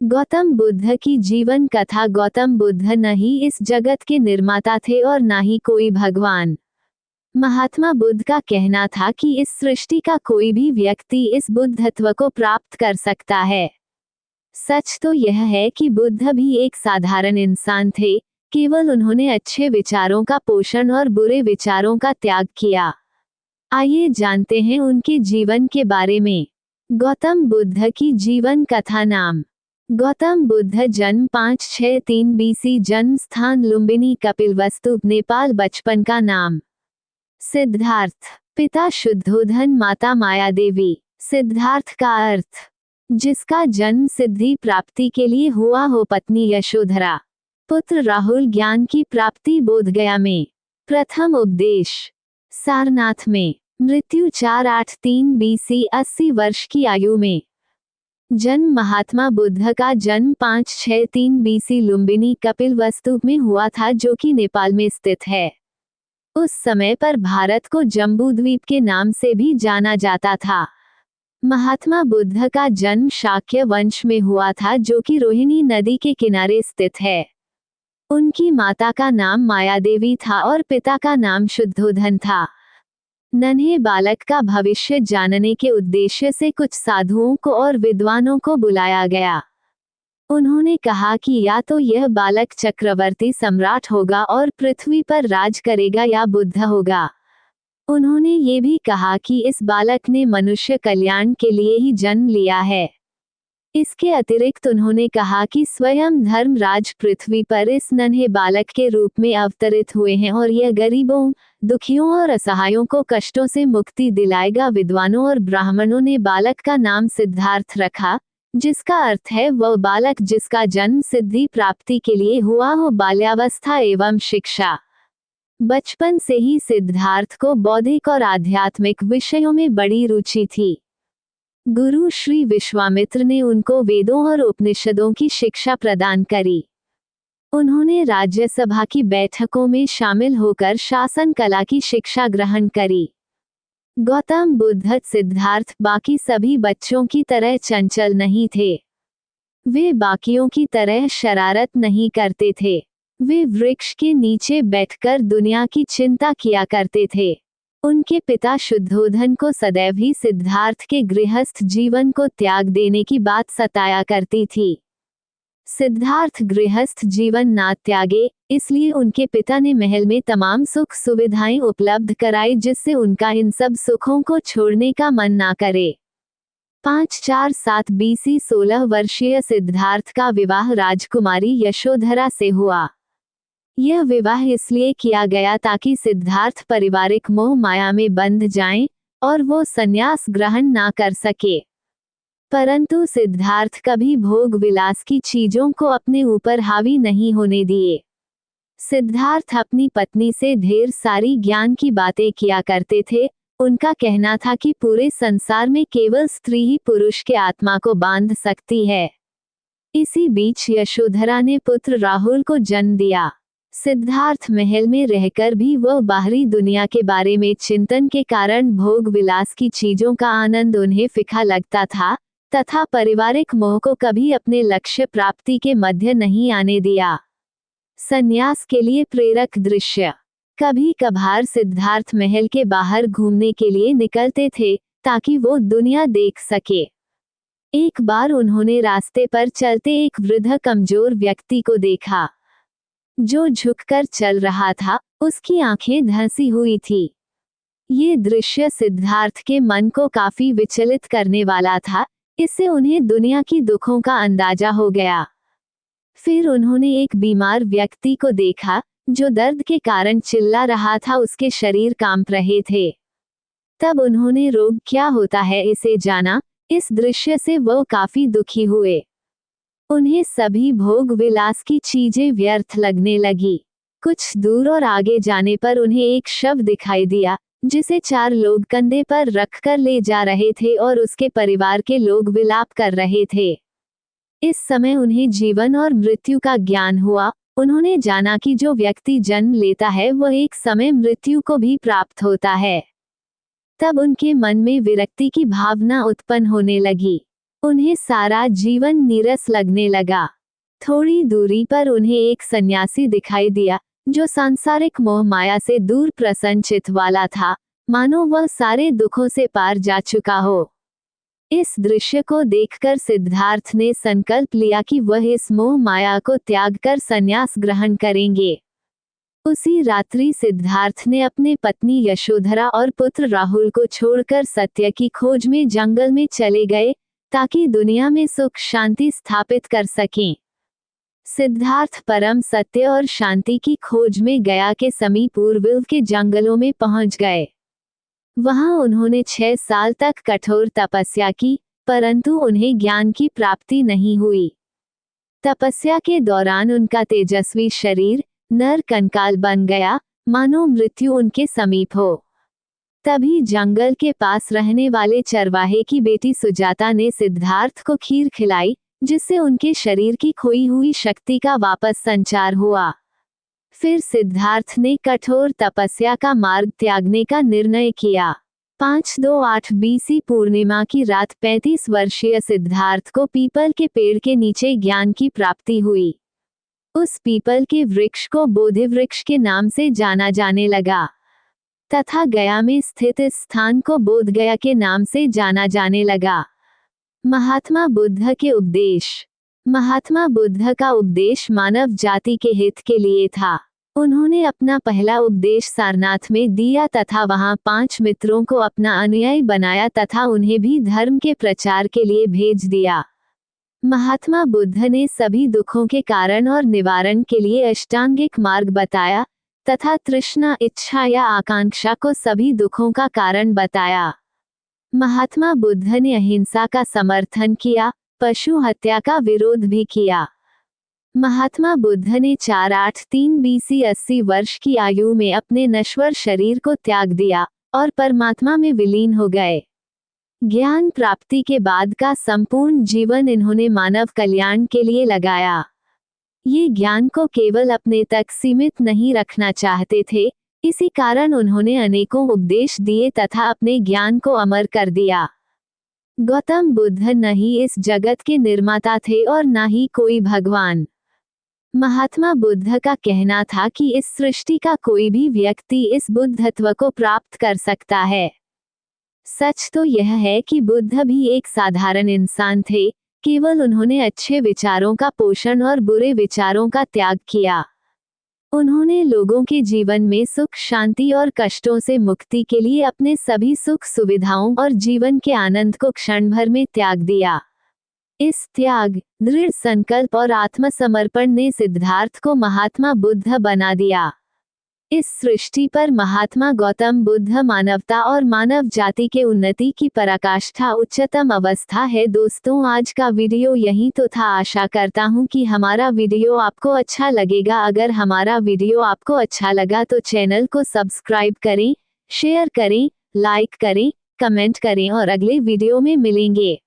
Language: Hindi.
गौतम बुद्ध की जीवन कथा। गौतम बुद्ध न ही इस जगत के निर्माता थे और न ही कोई भगवान। महात्मा बुद्ध का कहना था कि इस सृष्टि का कोई भी व्यक्ति इस बुद्धत्व को प्राप्त कर सकता है। सच तो यह है कि बुद्ध भी एक साधारण इंसान थे, केवल उन्होंने अच्छे विचारों का पोषण और बुरे विचारों का त्याग किया। आइए जानते हैं उनके जीवन के बारे में। गौतम बुद्ध की जीवन कथा। नाम गौतम बुद्ध, जन्म 563 BC, जन्म स्थान लुम्बिनी, कपिलवस्तु, नेपाल। बचपन का नाम सिद्धार्थ, पिता शुद्धोधन, माता मायादेवी। सिद्धार्थ का अर्थ जिसका जन्म सिद्धि प्राप्ति के लिए हुआ हो, पत्नी यशोधरा, पुत्र राहुल, ज्ञान की प्राप्ति बोधगया में। प्रथम उपदेश सारनाथ में। मृत्यु 483 BC, 80 वर्ष की आयु में। जन्म महात्मा बुद्ध का जन्म 563 BC लुम्बिनी, कपिलवस्तु में हुआ था, जो कि नेपाल में स्थित है। उस समय पर भारत को जम्बूद्वीप के नाम से भी जाना जाता था। महात्मा बुद्ध का जन्म शाक्य वंश में हुआ था, जो कि रोहिणी नदी के किनारे स्थित है। उनकी माता का नाम मायादेवी था और पिता का नाम शुद्धोधन था। नन्हे बालक का भविष्य जानने के उद्देश्य से कुछ साधुओं को और विद्वानों को बुलाया गया। उन्होंने कहा कि या तो यह बालक चक्रवर्ती सम्राट होगा और पृथ्वी पर राज करेगा, या बुद्ध होगा। उन्होंने ये भी कहा कि इस बालक ने मनुष्य कल्याण के लिए ही जन्म लिया है। इसके अतिरिक्त उन्होंने कहा कि स्वयं धर्मराज पृथ्वी पर इस नन्हे बालक के रूप में अवतरित हुए हैं और यह गरीबों, दुखियों और असहायों को कष्टों से मुक्ति दिलाएगा। विद्वानों और ब्राह्मणों ने बालक का नाम सिद्धार्थ रखा, जिसका अर्थ है वह बालक जिसका जन्म सिद्धि प्राप्ति के लिए हुआ हो। बाल्यावस्था एवं शिक्षा। बचपन से ही सिद्धार्थ को बौद्धिक और आध्यात्मिक विषयों में बड़ी रुचि थी। गुरु श्री विश्वामित्र ने उनको वेदों और उपनिषदों की शिक्षा प्रदान करी। उन्होंने राज्यसभा की बैठकों में शामिल होकर शासन कला की शिक्षा ग्रहण करी। गौतम बुद्ध सिद्धार्थ बाकी सभी बच्चों की तरह चंचल नहीं थे। वे बाकियों की तरह शरारत नहीं करते थे। वे वृक्ष के नीचे बैठकर दुनिया की चिंता किया करते थे। उनके पिता शुद्धोधन को सदैव ही सिद्धार्थ के गृहस्थ जीवन को त्याग देने की बात सताया करती थी। सिद्धार्थ गृहस्थ जीवन ना त्यागे, इसलिए उनके पिता ने महल में तमाम सुख सुविधाएं उपलब्ध कराई, जिससे उनका इन सब सुखों को छोड़ने का मन ना करे। 547 BC 16 वर्षीय सिद्धार्थ का विवाह राजकुमारी यशोधरा से हुआ। यह विवाह इसलिए किया गया ताकि सिद्धार्थ पारिवारिक मोह माया में बंध जाएं और वो संन्यास ग्रहण ना कर सके। परंतु सिद्धार्थ कभी भोग विलास की चीजों को अपने ऊपर हावी नहीं होने दिए। सिद्धार्थ अपनी पत्नी से ढेर सारी ज्ञान की बातें किया करते थे। उनका कहना था कि पूरे संसार में केवल स्त्री ही पुरुष के आत्मा को बांध सकती है। इसी बीच यशोधरा ने पुत्र राहुल को जन्म दिया। सिद्धार्थ महल में रहकर भी वह बाहरी दुनिया के बारे में चिंतन के कारण भोग विलास की चीजों का आनंद उन्हें फीका लगता था, तथा पारिवारिक मोह को कभी अपने लक्ष्य प्राप्ति के मध्य नहीं आने दिया। संन्यास के लिए प्रेरक दृश्य। कभी कभार सिद्धार्थ महल के बाहर घूमने के लिए निकलते थे ताकि वो दुनिया देख सके। एक बार उन्होंने रास्ते पर चलते एक वृद्ध कमजोर व्यक्ति को देखा जो झुककर चल रहा था। उसकी आंखें धंसी हुई थी। ये दृश्य सिद्धार्थ के मन को काफी विचलित करने वाला था। इससे उन्हें दुनिया की दुखों का अंदाजा हो गया। फिर उन्होंने एक बीमार व्यक्ति को देखा जो दर्द के कारण चिल्ला रहा था। उसके शरीर कांप रहे थे। तब उन्होंने रोग क्या होता है इसे जाना। इस दृश्य से वो काफी दुखी हुए। उन्हें सभी भोग विलास की चीजें व्यर्थ लगने लगी। कुछ दूर और आगे जाने पर उन्हें एक शव दिखाई दिया जिसे 4 लोग कंधे पर रखकर ले जा रहे थे और उसके परिवार के लोग विलाप कर रहे थे। इस समय उन्हें जीवन और मृत्यु का ज्ञान हुआ। उन्होंने जाना कि जो व्यक्ति जन्म लेता है वह एक समय मृत्यु को भी प्राप्त होता है। तब उनके मन में विरक्ति की भावना उत्पन्न होने लगी। उन्हें सारा जीवन नीरस लगने लगा। थोड़ी दूरी पर उन्हें एक सन्यासी दिखाई दिया, जो सांसारिक मोह माया से दूर प्रसन्नचित वाला था, मानो वह सारे दुखों से पार जा चुका हो। इस दृश्य को देखकर सिद्धार्थ ने संकल्प लिया कि वह इस मोह माया को त्याग कर संन्यास ग्रहण करेंगे। उसी रात्रि सिद्धार्थ ने अपने पत्नी यशोधरा और पुत्र राहुल को छोड़कर सत्य की खोज में जंगल में चले गए, ताकि दुनिया में सुख शांति स्थापित कर सकें। सिद्धार्थ परम सत्य और शांति की खोज में गया के समीप उर्विल के जंगलों में पहुंच गए। वहां उन्होंने 6 साल तक कठोर तपस्या की, परंतु उन्हें ज्ञान की प्राप्ति नहीं हुई। तपस्या के दौरान उनका तेजस्वी शरीर नर कंकाल बन गया, मानो मृत्यु उनके समीप हो। तभी जंगल के पास रहने वाले चरवाहे की बेटी सुजाता ने सिद्धार्थ को खीर खिलाई, जिससे उनके शरीर की खोई हुई शक्ति का वापस संचार हुआ। फिर सिद्धार्थ ने कठोर तपस्या का मार्ग त्यागने का निर्णय किया। 528 बीसी पूर्णिमा की रात 35 वर्षीय सिद्धार्थ को पीपल के पेड़ के नीचे ज्ञान की प्राप्ति हुई। उस पीपल के वृक्ष को बोधि वृक्ष के नाम से जाना जाने लगा, तथा गया में स्थित इस स्थान को बोध गया के नाम से जाना जाने लगा। महात्मा बुद्ध के उपदेश। महात्मा बुद्ध का उपदेश मानव जाति के हित के लिए था। उन्होंने अपना पहला उपदेश सारनाथ में दिया तथा वहां 5 मित्रों को अपना अनुयायी बनाया तथा उन्हें भी धर्म के प्रचार के लिए भेज दिया। महात्मा बुद्ध ने सभी दुखों के कारण और निवारण के लिए अष्टांगिक मार्ग बताया, तथा तृष्णा इच्छा या आकांक्षा को सभी दुखों का कारण बताया। महात्मा बुद्ध ने अहिंसा का समर्थन किया, पशु हत्या का विरोध भी किया। महात्मा बुद्ध ने 483 बीसी 80 वर्ष की आयु में अपने नश्वर शरीर को त्याग दिया और परमात्मा में विलीन हो गए। ज्ञान प्राप्ति के बाद का संपूर्ण जीवन इन्होंने मानव कल्याण के लिए लगाया। ये ज्ञान को केवल अपने तक सीमित नहीं रखना चाहते थे, इसी कारण उन्होंने अनेकों उपदेश दिए तथा अपने ज्ञान को अमर कर दिया। गौतम बुद्ध न ही इस जगत के निर्माता थे और न ही कोई भगवान। महात्मा बुद्ध का कहना था कि इस सृष्टि का कोई भी व्यक्ति इस बुद्धत्व को प्राप्त कर सकता है। सच तो यह है कि बुद्ध भी एक साधारण इंसान थे, केवल उन्होंने अच्छे विचारों का पोषण और बुरे विचारों का त्याग किया। उन्होंने लोगों के जीवन में सुख शांति और कष्टों से मुक्ति के लिए अपने सभी सुख सुविधाओं और जीवन के आनंद को क्षण भर में त्याग दिया। इस त्याग, दृढ़ संकल्प और आत्मसमर्पण ने सिद्धार्थ को महात्मा बुद्ध बना दिया। इस सृष्टि पर महात्मा गौतम बुद्ध मानवता और मानव जाति के उन्नति की पराकाष्ठा उच्चतम अवस्था है। दोस्तों, आज का वीडियो यही तो था। आशा करता हूँ कि हमारा वीडियो आपको अच्छा लगेगा। अगर हमारा वीडियो आपको अच्छा लगा तो चैनल को सब्सक्राइब करें, शेयर करें, लाइक करें, कमेंट करें और अगले वीडियो में मिलेंगे।